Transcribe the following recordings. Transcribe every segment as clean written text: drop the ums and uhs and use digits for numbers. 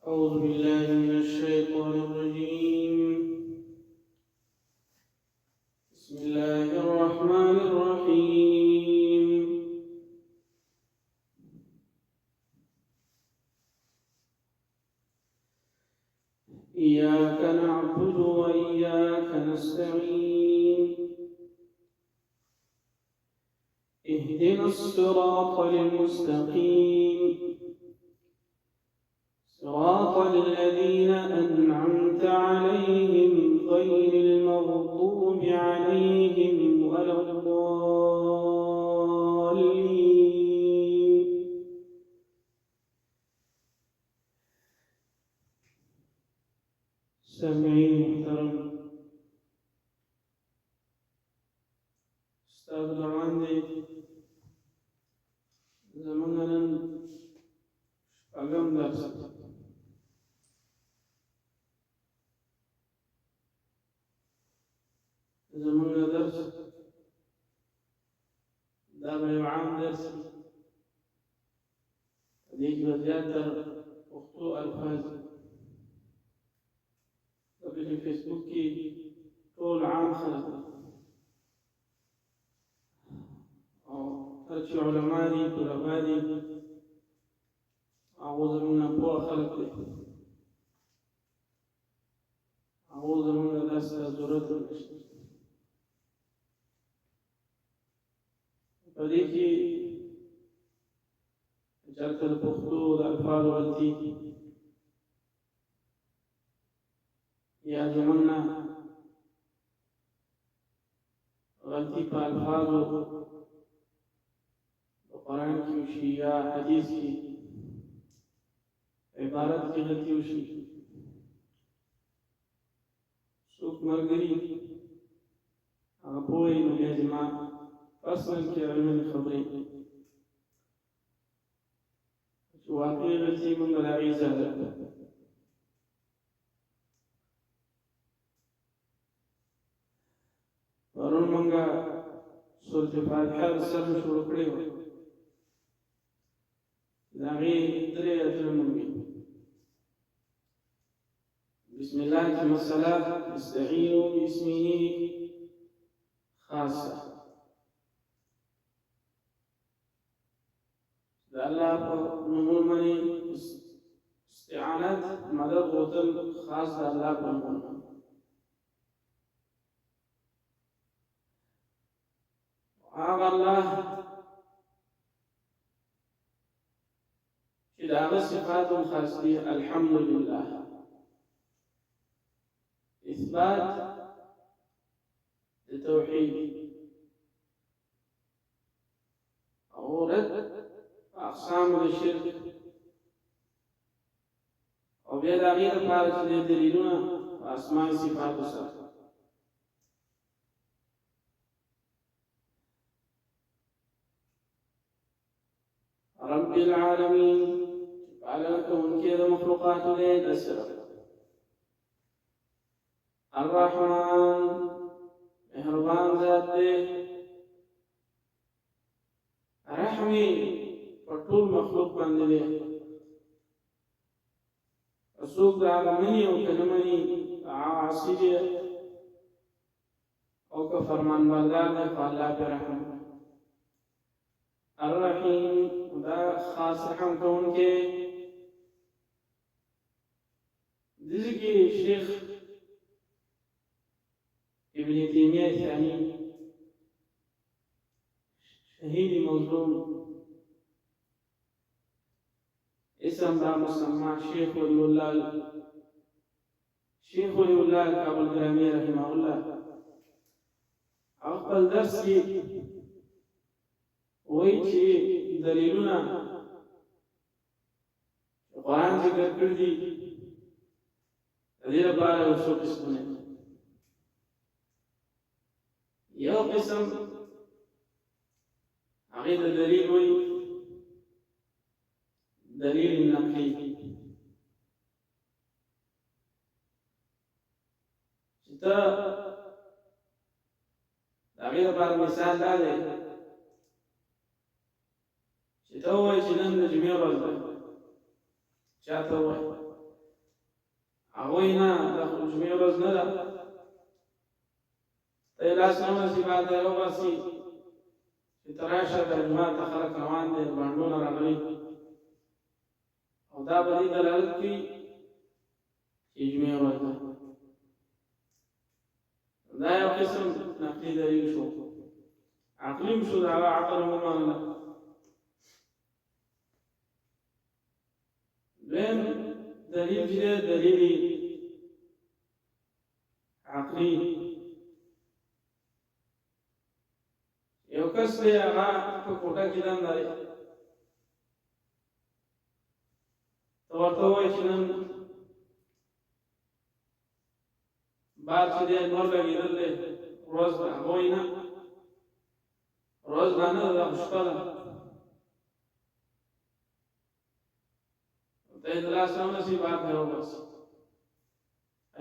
أعوذ بالله من الشيطان الرجيم. بسم الله الرحمن الرحيم. إياك نعبد وإياك نستعين. اهدنا الصراط المستقيم، صراط الذين أنعمت عليهم غير المغضوب عليهم ولا الضالين. سامعين محترم، استاذ دعاندي زماننا شپږم درس زماننا درس دا به یو عام درس دې کې به زیاتره پښتو الفاظ په فیسبوک کې ټول عام خلک او هر چې علما دي طلبا دي هغه زمونږ پوه خلک دي، هغه زمونږ داسې ضرورت نشته. په دې کې چېرته د پښتو د الفاظو غلطي یا زمونږ نه غلطي په الفاظو په قرآن کې وشي یا حدیث کې عبارت کې غلطي وشي، څوک ملګري هغه پوه وي نو بیا زما اصلا کې علمي خبرې چې واقعي غلطي موږ د هغې اجازه ده. پرون موږ سورة فاتحه د سر نه شروع کړې وه، د هغې درې ایتونه مو وي. بسم الله ثم الصلاة استعينوا باسمه خاصة. د الله په نومونو باندې استعانت مدد غوښتل خاص د الله په نومونو. هغه الله چې د هغه صفات هم خاص دي، الحمدلله، اثبات د توحید او رد اقسام د شرک، او بیا د هغې لپاره چې د دلیلونه په اسماء صفاتو سره. رب العالمین پالن کوونکی د مخلوقاتو دی د صرف. الرحمن مهربان ذات دی، رحمي په ټول مخلوق باندې دی. څوک د هغه مني او که نه مني عاصي دی او که فرمانبردار دی خو الله پرې رحم. الرحیم دا خاص رحم کوونکی. دې کې شیخ ابن تیمیہ ثانی شهید مظلوم اسم دا مسمى شیخ ولی اللہ کابل گرامی رحمه الله خپل درس کې وایي چې دلیلونه قرآن ذکر کړي دي د دې لپاره یو څو قسمونه. یو قسم هغې د دلیل وایي دلیل نقلی، چې ته د هغې لپاره مثال دا دی چې ته ووایې چې نن د جمعې ورځ ده، چا ته ووایې هغوی نه د جمعې ورځ نه ده ته یې لاس نه ونیسي بعد یې وباسي چې ته راشه د جومات ته خلک روان دي بانډونه راغلي او دا به دې دلالت کوي چې جمعې ورځ ده دا یو قسم نقلي دلیل شو عقلي هم شو د هغه عقل ومنله دویم دلیل چې دی دلیل عقلي یو کس دی هغه په کوټه کې دنده دی ته ورته ووایې چې نن باد چې دی لمر لګېدل دی ورځ ده هغه وایي نه ورځ دا نه ده دا خو شپه ده ته یې د لاس نه ونیسي باد ته یې وباسي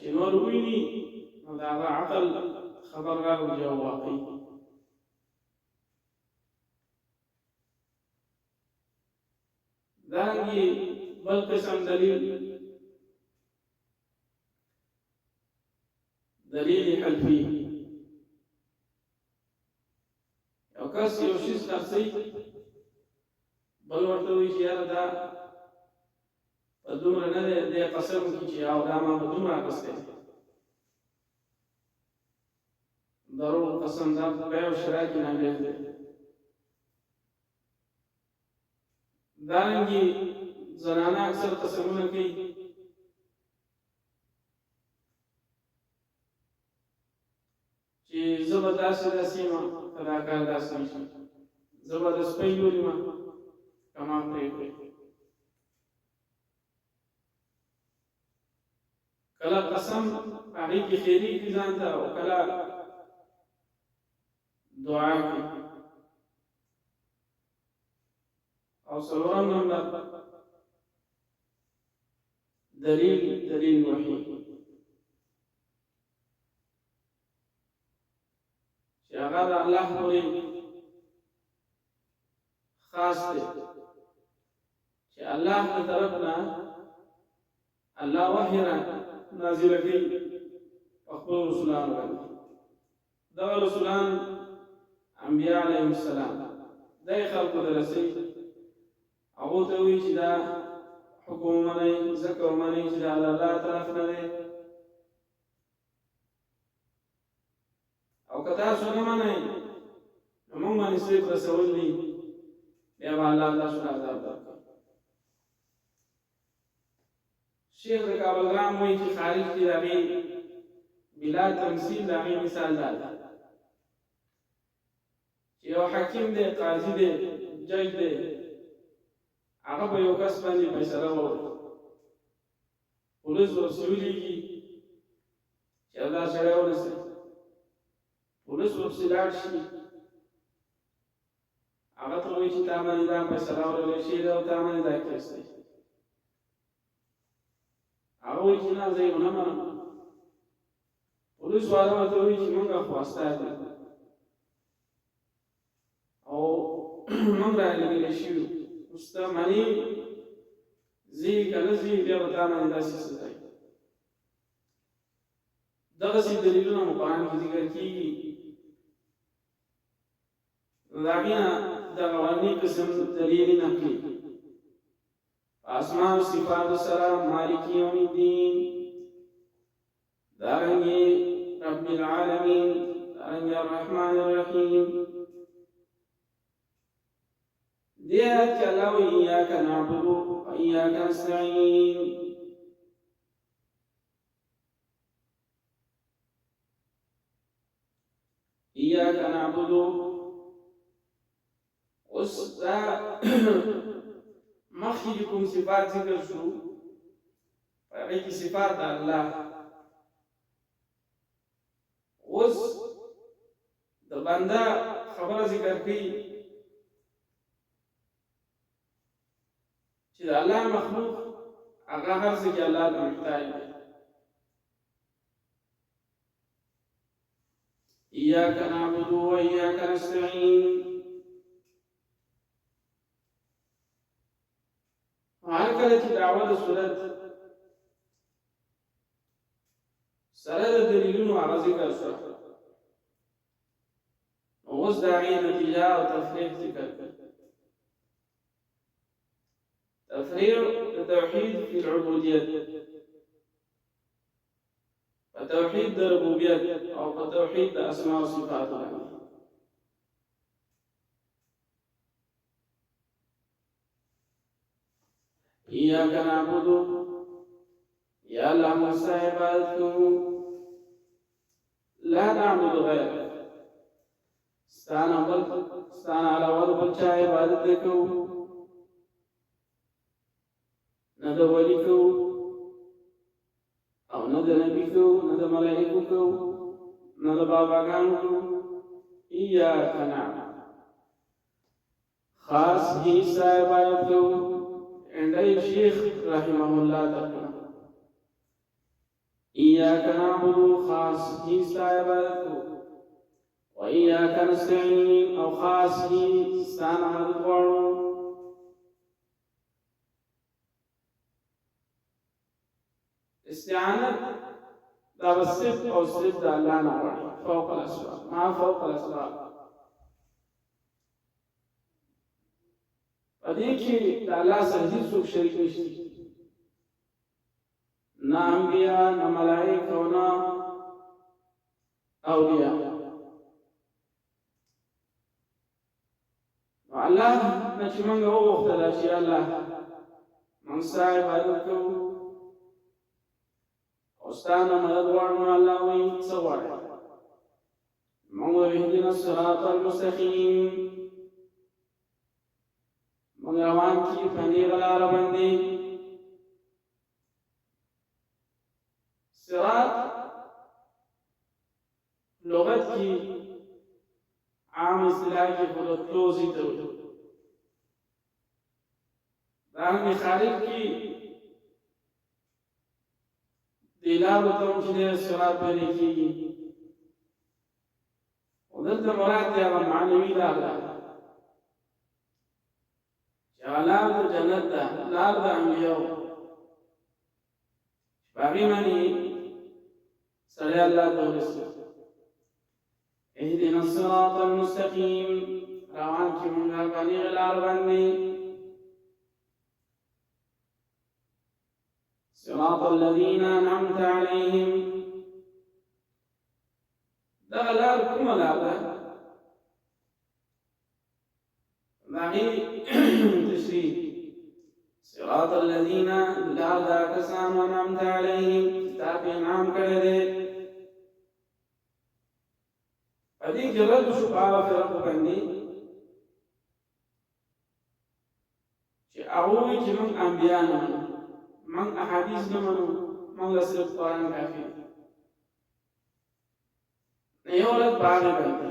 چې نور وویني نو د هغه عقل خبر راغلی چې واقعي دارنګې بل قسم دلیل حلفي یو کس یو شی خرڅوي بل ورته وایي چې یاره دا په دومره نه دی دی قسم وکړي چې او دا ما په دومره اخیستی دروغ قسم دا په بیع او شرا کې ناجایز دی دارنګې زنانه اکثر قسمونه کوي چې زه به داسې داسې یم که دا کار داسې نه شي زه به د سپی لور یم که ما پرېږدئ کله قسم هغې کې خیري کړي ځان ته او کله دعا کوي او څلورم نمبر دلیل وحی چې هغه د الله پورې خاص دی چې الله ته طرف نه الله وحی را نازل کوي په خپل رسولانو باندې دغه رسولان انبیاء علیهم السلام دای خلقو ته رسوي هغو ته وایي چې دا حکم ومنئ ځکه ومنئ چې دا د الله طرف نه دی او که تاسو نه منئ نو موږ باندې صرف رسول دي بیا به الله تاسو ته عذاب درکړي شیخ د کابلګرام وایي چې خارج کې د هغې بلا تمثیل د هغې مثال دا ده چې یو حکیم دی قاضي دی جج دی هغه به یو کس باندې فیصله وکړي پولیس ورپسې ولیږي چې دا سړی ونیسئ پولیس ورپسې لاړ شي هغه ته وایي چې تا باندې دا فیصله ورغلی شوې ده او تا باندې دا کیس دی هغه وایي چې نه زه یې ونه منم پولیس والا ورته وایي چې موږ خو استاد یو او موږ رالېږلي شوي اوس ته منې ځې که نه ځې بیا به تا باندې داسې سزا وي دغسې دلیلونه مو قرآن کې ذکر کېږي نو د هغې نه دغه اولني قسم دلیل نقلي اسماء و صفات سره مالک یوم الدین دارنګې رب العالمین دارنګې الرحمن الرحیم دې آیت کې الله وایي ایاک نعبد و ایاک نستعین ایاک نعبد اوس دا مخکې چې کوم صفات ذکر شو په هغې کې صفات د الله اوس د بنده خبره ذکر کوي چې د الله مخلوق هغه هر څه کې الله ته محتاج دی ایاک نعبد و ایاک نستعین هر کله چې دعوه د صورت سره د دلیلونو هغه ذکر شو. اوس د هغې نتیجه او تفریق ذکر کړي. تفريع التوحيد في العبودية، التوحيد الربوبية أو التوحيد الأسماء والصفات. إياك نعبد يا الله موسى عبادته لا نعبد غيرك ستانا على وضع بلچا عبادتكو نه د ولی کو او نه د نبی کو نه د ملائکو کو نه د باباګانو کو. ایاک نعبد خاص ہی عبادت کو. اینڈائی شیخ رحمه اللہ تعالی ایاک نعبد خاص ہی عبادت کو و ایاک نستعین او خاص ہی ستانا مدد غواړو. استعانت دا صرف او صرف دا الله نه غواړي، فوق الاسباب ما فوق الاسباب. په دې کې د الله سره هیڅوک شریک نشته، نه انبیا نه ملائکه او نه اولیاء. الله نه چې موږ وغوښتل چې الله موږ ستا عبادت کوو استانا مدد غواړو، الله وایي څه غواړې؟ موږ اهدنا الصراط المستقیم، موږ روان کړي په نیغه لاره باندې. صراط لغت کې عام اصطلاح کې خود تلوزي ته وایي. دارنګه خارج کې دلالو ته هم چې صراط پرې کېږي. او دلته مراد دی هغه معنوي لار ده چې هغه لار د جنت ده، لار د انبیاو. په هغې باندې سړی الله ته ورسېږي. اهدنا الصراط المستقیم، روان کړي موږ په نیغه لار باندې. صراط الذين أنعمت عليهم، دغه لار کومه لار ده؟ باقي تشريح صراط الذين لا دا کسان انعمت عليهم تا په انعام کړی دی. په دې کې رد شو په هغه فرقو باندې چې هغه وایي چې موږ انبیا نه منو، من احادیث نه منو، موږ صرف قرآن کافي. یو رد په هغې باندې،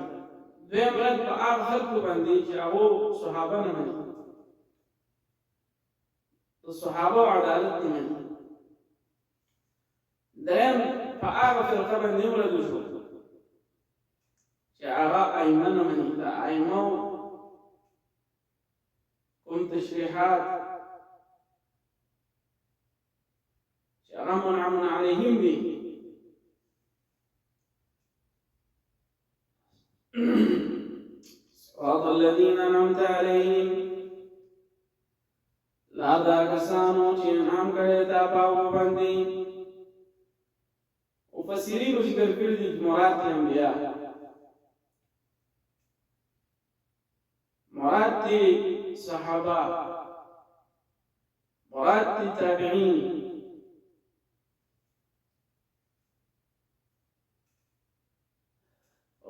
دویم رد په هغه خلکو باندې چې هغو صحابه نه مني، د صحابه عدالت نه مني. دریم په هغه فرقه باندې هم رد وشو چې هغه ائمه نه مني. د ائمو کوم تشریحات منعم عليهم به صراط الذين أنعمت عليهم، لا دا کسانو چې انعام کړی تا په هغو باندې. مفسرینو ذکر کړي دي چې مراد دي انبیا، مراد دي صحابه، مراد دي تابعین.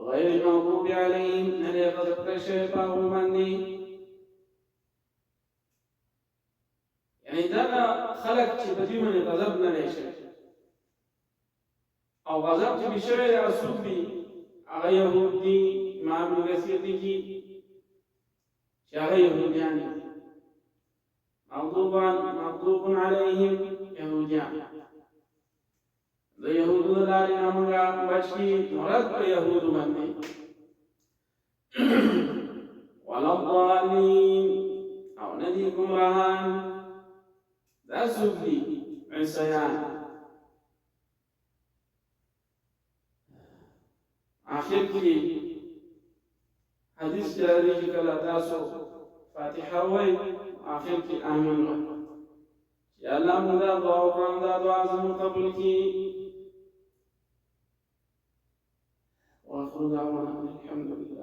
غير المغضوب عليهم نلي غضب كشيطان ومني. يعني دا خلق چې بدی منی غضب نه لشي او غضب چې بشری رسول بي هغه يهود دي. امام ابن كثير دي چې هغه يهوديان دي، مغضوب عليهم يهوديان. د يهودو لارې نه موږ بچ کړي، مراد په يهودو باندې. ولا الضالين او نه دي ګمراهان، دا څوک دي؟ عیسیان. آخر کې حدیث جاری کې کله تاسو فاتحه وای آخر کې آمین وای چې الله موږ دا دعا وکړو دا دعا زموږ قبول کړي واخر دعوانا الحمد لله